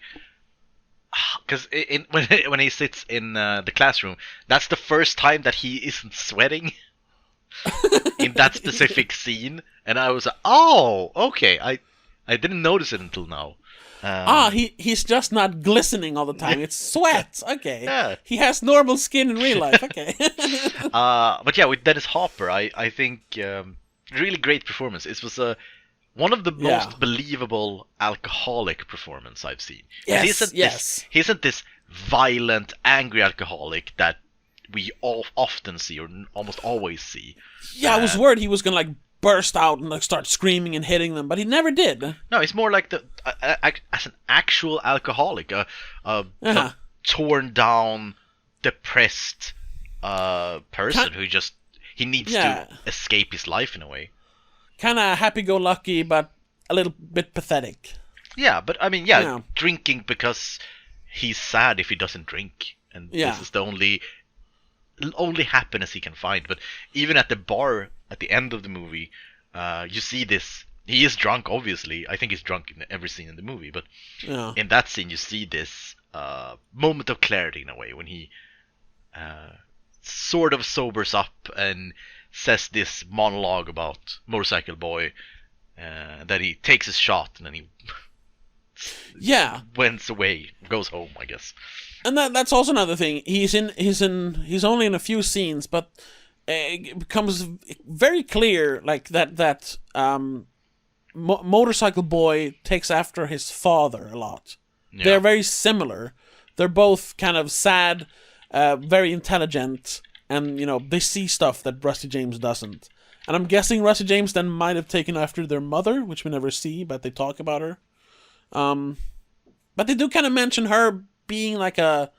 Because when he sits in the classroom, that's the first time that he isn't sweating in that specific scene, and I was like, oh, okay, I didn't notice it until now. He's just not glistening all the time. It's sweat. Okay. Yeah. He has normal skin in real life. Okay. But yeah, with Dennis Hopper, I think really great performance. It was one of the most believable alcoholic performance I've seen. Yes, he isn't this violent, angry alcoholic that we often see or almost always see. Yeah, I was worried he was gonna like burst out and like start screaming and hitting them, but he never did. No, it's more like as an actual alcoholic, a torn down, depressed person who just he needs to escape his life in a way. Kind of happy-go-lucky, but a little bit pathetic. Yeah, but I mean, drinking because he's sad if he doesn't drink, and this is the only happiness he can find. But even at the bar at the end of the movie, you see this. He is drunk, obviously. I think he's drunk in every scene in the movie, but in that scene you see this moment of clarity in a way when he sort of sobers up and says this monologue about Motorcycle Boy, that he takes his shot and then he went away, goes home, I guess. And that's also another thing. He's only in a few scenes, but it becomes very clear like that Motorcycle Boy takes after his father a lot. Yeah. They're very similar. They're both kind of sad, very intelligent, and they see stuff that Rusty James doesn't. And I'm guessing Rusty James then might have taken after their mother, which we never see, but they talk about her. But they do kind of mention her being like a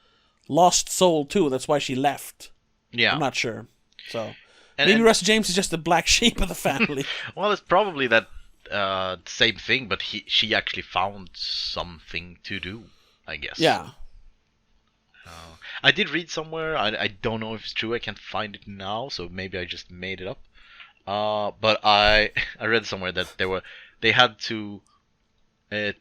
lost soul too. That's why she left. Yeah, I'm not sure. So maybe Rusty James is just the black sheep of the family. Well, it's probably that same thing, but she actually found something to do, I guess. Yeah. I did read somewhere. I don't know if it's true. I can't find it now, so maybe I just made it up. But I read somewhere that they had to I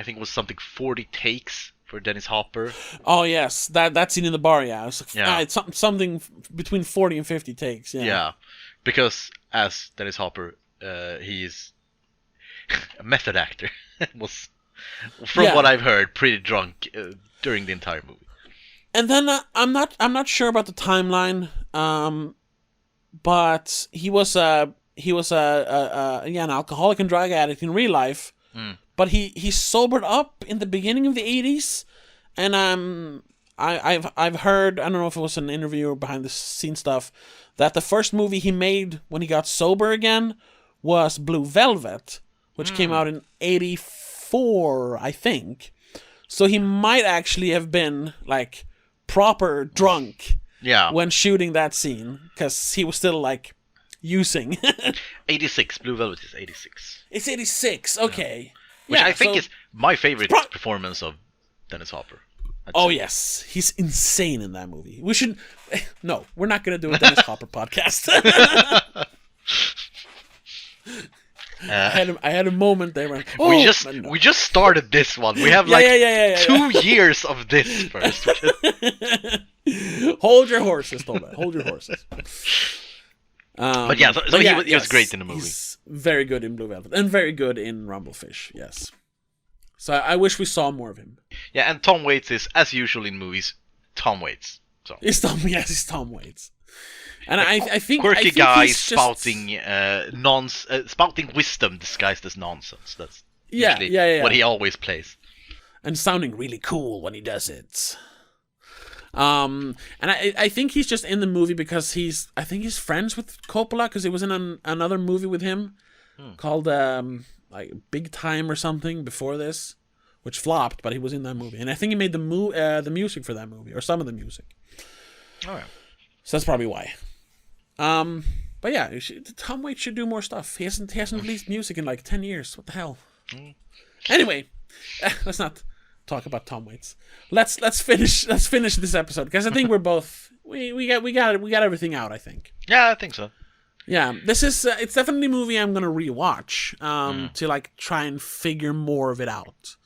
think it was something 40 takes for Dennis Hopper. Oh yes, that scene in the bar. Yeah, it was it's something between 40 and 50 takes. Yeah. Yeah, because as Dennis Hopper, he's a method actor. Was from what I've heard, pretty drunk during the entire movie. And then I'm not sure about the timeline, but he was an alcoholic and drug addict in real life. But he sobered up in the beginning of the 80s, and I've heard, I don't know if it was an interview or behind the scenes stuff, that the first movie he made when he got sober again was Blue Velvet, which came out in 84, I think. So he might actually have been like proper drunk when shooting that scene, because he was still like using. 86, Blue Velvet is 86. It's 86, okay. Which I think is my favorite performance of Dennis Hopper. Yes. He's insane in that movie. We should... No, we're not going to do a Dennis Hopper podcast. I had a moment there where... We just started this one. We have 2 years of this first. Hold your horses, Tobbe. Hold your horses. But yeah, so he was great in the movie. He's very good in Blue Velvet and very good in Rumblefish, yes. So I wish we saw more of him. Yeah, and Tom Waits is, as usual in movies, Tom Waits. So. He's Tom Waits. And I think quirky guy spouting spouting wisdom disguised as nonsense. That's usually what he always plays. And sounding really cool when he does it. And I think he's just in the movie because he's friends with Coppola, because he was in another movie with him called like Big Time or something before this, which flopped, but he was in that movie, and I think he made the music for that movie, or some of the music. Oh yeah. So that's probably why. But yeah, Tom Waits should do more stuff. He hasn't released music in like 10 years. What the hell? Anyway, let's not talk about Tom Waits. Let's finish this episode, because I think we're both we got everything out, I think. Yeah, I think so. Yeah, this is it's definitely a movie I'm gonna rewatch to like try and figure more of it out.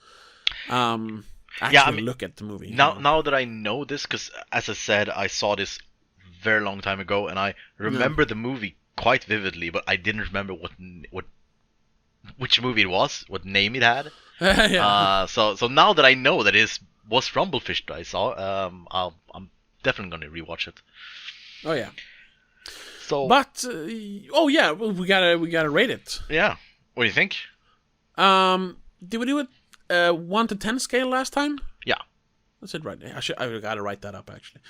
Look at the movie now that I know this, because as I said, I saw this very long time ago, and I remember the movie quite vividly, but I didn't remember which movie it was, what name it had. So now that I know that it was Rumblefish that I saw, I'm definitely going to rewatch it. Oh yeah. So, but we gotta rate it. Yeah. What do you think? Did we do it 1 to 10 scale last time? Yeah. That's it, right? I got to write that up actually.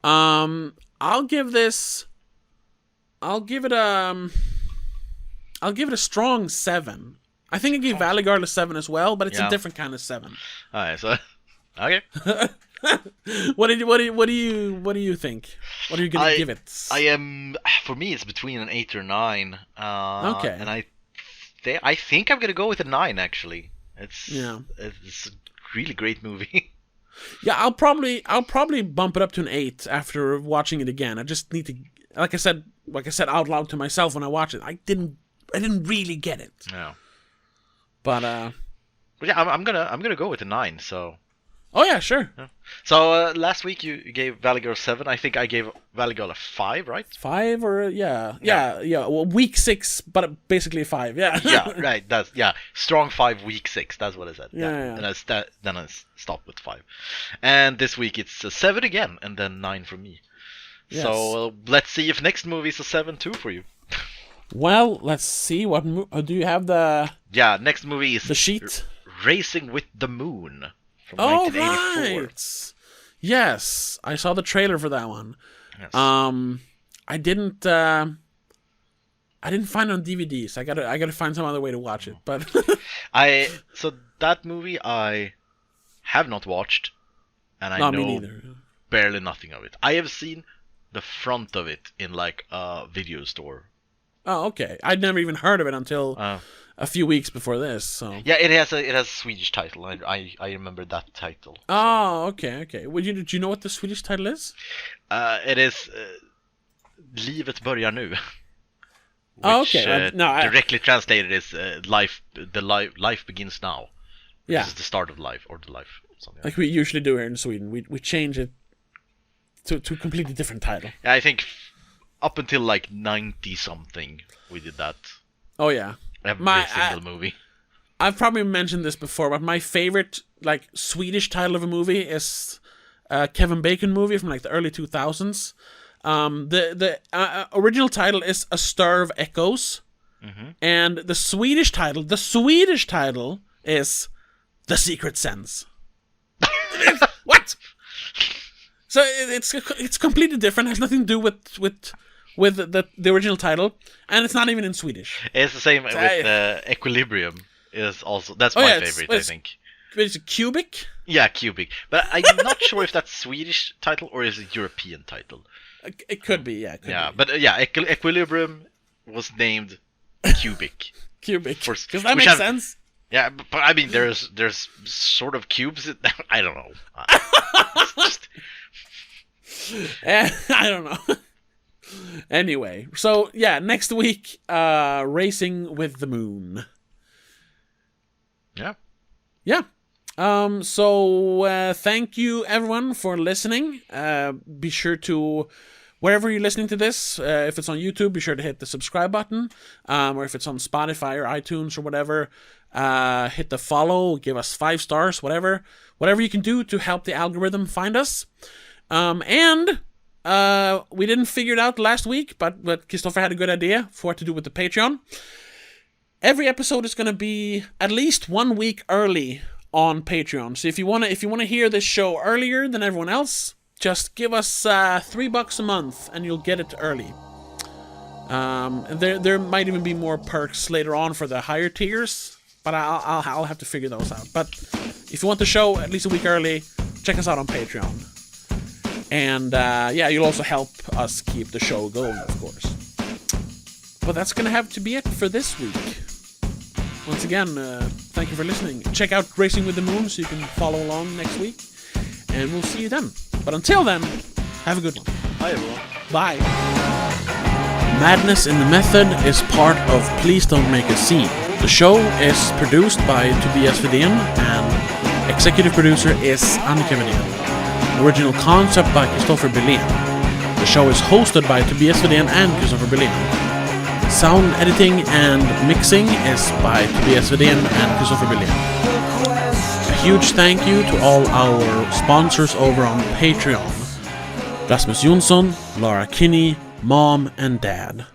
I'll give it a strong 7. I think I gave Valley Girl a 7 as well, but it's a different kind of 7. All right, so okay. What do you think? What are you gonna give it? For me, it's between an 8 or 9. Okay. And I think I'm gonna go with a 9. Actually, it's a really great movie. Yeah, I'll probably bump it up to an 8 after watching it again. I just need to, like I said out loud to myself when I watched it. I didn't really get it. No. But yeah, I'm gonna go with a 9. So. Oh yeah, sure. Yeah. So last week you gave Valley Girl 7. I think I gave Valley Girl a 5, right? 5 or yeah. Well, week 6, but basically 5. Yeah. Yeah, right. Strong 5, week 6. That's what I said. Yeah. And then I stopped with 5. And this week it's a 7 again, and then 9 for me. Yes. So let's see if next movie is a 7 too for you. Well, let's see. What do you have the? Yeah, next movie is the sheet. Racing with the Moon. From 1984. Right. Yes, I saw the trailer for that one. Yes. I didn't find it on DVD, so I gotta find some other way to watch it. But so that movie I have not watched, and I know barely nothing of it. I have seen the front of it in like a video store. Oh, okay. I'd never even heard of it until a few weeks before this. So yeah, it has a Swedish title. I remember that title. So. Oh, okay. Do you know what the Swedish title is? It is Livet börjar nu. Which, okay. Directly translated is life begins now. Yeah. This is the start of life, or the life. Something like we usually do here in Sweden. We change it to a completely different title. Yeah, I think up until like 90-something we did that. Oh yeah. Every single movie. I've probably mentioned this before, but my favorite like Swedish title of a movie is a Kevin Bacon movie from like the early 2000s. The original title is A Stir of Echoes, and the Swedish title is The Secret Sense. What? So it's completely different. It has nothing to do with the original title, and it's not even in Swedish. It's the same with Equilibrium. Is also that's my favorite. I think. It's Cubic. Yeah, Cubic. But I'm not sure if that's Swedish title or is it European title. It could be, yeah. But Equilibrium was named Cubic. Cubic. Because that makes sense. Yeah, but I mean, there's sort of cubes. I don't know. I don't know. Anyway, so yeah, next week, Racing with the Moon. Yeah. So thank you everyone for listening. Be sure to, wherever you're listening to this, if it's on YouTube, be sure to hit the subscribe button. Or if it's on Spotify or iTunes or whatever, hit the follow, give us 5 stars, whatever you can do to help the algorithm find us. And we didn't figure it out last week, but Christopher had a good idea for what to do with the Patreon. Every episode is going to be at least 1 week early on Patreon. So if you want to hear this show earlier than everyone else, just give us $3 a month and you'll get it early. There might even be more perks later on for the higher tiers, but I'll have to figure those out. But if you want the show at least a week early, check us out on Patreon. And you'll also help us keep the show going, of course. But that's going to have to be it for this week. Once again, thank you for listening. Check out Racing with the Moon so you can follow along next week. And we'll see you then. But until then, have a good one. Bye, everyone. Bye. Madness in the Method is part of Please Don't Make a Scene. The show is produced by Tobias Vedén and executive producer is Annika Vedén. Original concept by Christopher Billén. The show is hosted by Tobias Vedén and Christopher Billén. Sound editing and mixing is by Tobias Vedén and Christopher Billén. A huge thank you to all our sponsors over on Patreon. Rasmus Jonsson, Lara Kinney, Mom and Dad.